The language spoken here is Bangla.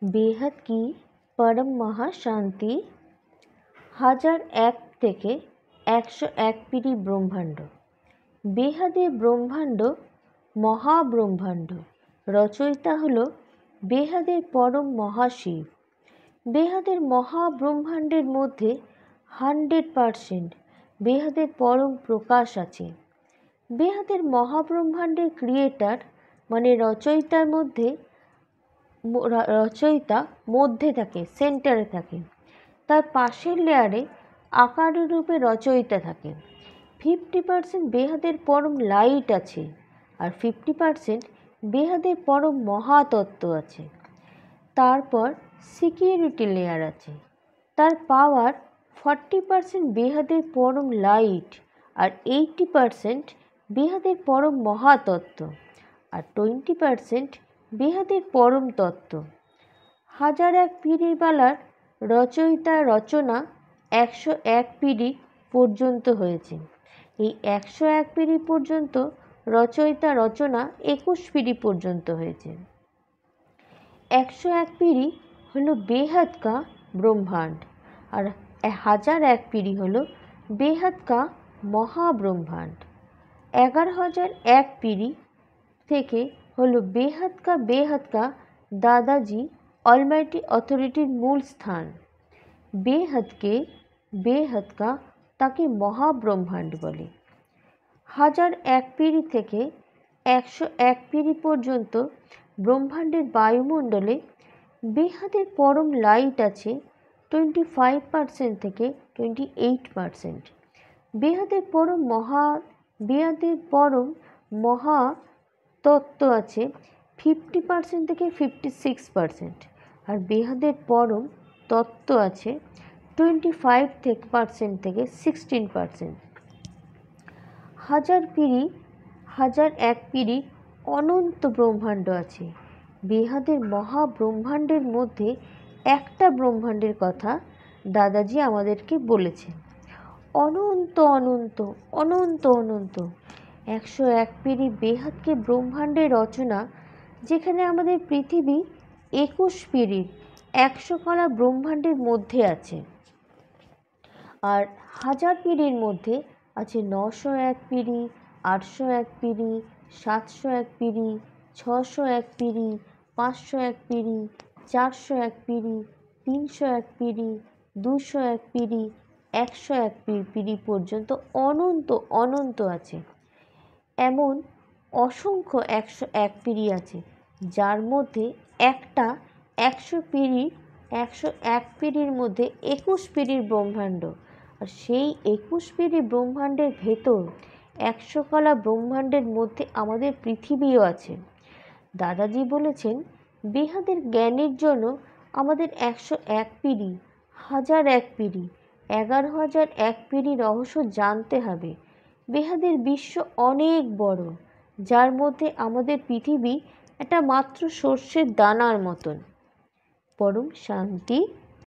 बेहद की परम महाशांति 1001 থেকে 101 পিঁড়ি ব্রহ্মাণ্ড। বেহাদের ব্রহ্মাণ্ড মহাব্রহ্মাণ্ড। রচয়িতা হল বেহাদের পরম মহাশিব। বেহাদের মহাব্রহ্মাণ্ডের মধ্যে 100% বেহাদের পরম প্রকাশ আছে। বেহাদের মহাব্রহ্মাণ্ডের ক্রিয়েটার মানে রচয়িতার মধ্যে রচয়িতা মধ্যে থাকে, সেন্টারে থাকে। তার পাশের লেয়ারে আকারের রূপে রচয়িতা থাকে। 50% বেহাদের পরম লাইট আছে আর 50% বেহাদের পরম মহাতত্ত্ব আছে। তারপর সিকিউরিটি লেয়ার আছে। তার পাওয়ার 40% বেহাদের পরম লাইট আর 80% বেহাদের পরম মহাতত্ত্ব আর 20% বেহাদের পরম তত্ত্ব। 1001 পিঁড়িবালার রচয়িতার রচনা 101 পিঁড়ি পর্যন্ত হয়েছে। এই 101 পিঁড়ি পর্যন্ত রচয়িতা রচনা 21 পিঁড়ি পর্যন্ত হয়েছে। 101 পিঁড়ি হলো বেহাদ কা ব্রহ্মাণ্ড আর 1001 পিঁড়ি হলো বেহাদ কা মহাব্রহ্মাণ্ড। 11,001 পিঁড়ি থেকে হলো বেহাদ কা দাদাজি অলমাইটি অথরিটির মূল স্থান। বেহাদ কা তাকে মহাব্রহ্মাণ্ড বলে। 1001 পিঁড়ি থেকে 101 পিঁড়ি পর্যন্ত ব্রহ্মাণ্ডের বায়ুমণ্ডলে বেহাদের পরম লাইট আছে 25% থেকে 28%। বেহাদের পরম মহা তত্ত্ব আছে 50% থেকে 56% আর বেহাদের পরম তত্ত্ব আছে 25% থেকে 16%। 1001 পিঁড়ি অনন্ত ব্রহ্মাণ্ড আছে। বেহাদের মহাব্রহ্মাণ্ডের মধ্যে একটা ব্রহ্মাণ্ডের কথা দাদাজি আমাদেরকে বলেছেন। অনন্ত অনন্ত অনন্ত অনন্ত 101 পিঁড়ি বেহাদকে ব্রহ্মাণ্ডের রচনা, যেখানে আমাদের পৃথিবী 21 পিঁড়ির 100 কলা ব্রহ্মাণ্ডের মধ্যে আছে। আর 1000 পিঁড়ির মধ্যে আছে 901 পিঁড়ি, 801 পিঁড়ি, 701 পিঁড়ি, 601 পিঁড়ি, 501 পিঁড়ি, 401 পিঁড়ি, 301 পিঁড়ি, 201 পিঁড়ি, 101 পিঁড়ি পর্যন্ত অনন্ত অনন্ত আছে। এমন অসংখ্য 101 পিঁড়ি আছে, যার মধ্যে একটা 101 পিঁড়ির মধ্যে 21 পিঁড়ির ব্রহ্মাণ্ড। আর সেই 21 পিঁড়ি ব্রহ্মাণ্ডের ভেতর 100 কলা ব্রহ্মাণ্ডের মধ্যে আমাদের পৃথিবীও আছে। দাদাজি বলেছেন, বেহাদের জ্ঞানের জন্য আমাদের 101 পিঁড়ি, 1001 পিঁড়ি, 11,001 পিঁড়ি রহস্য জানতে হবে। বেহাদের বিশ্ব অনেক বড়, যার মধ্যে আমাদের পৃথিবী একটা মাত্র সর্ষের দানার মতন। পরম শান্তি।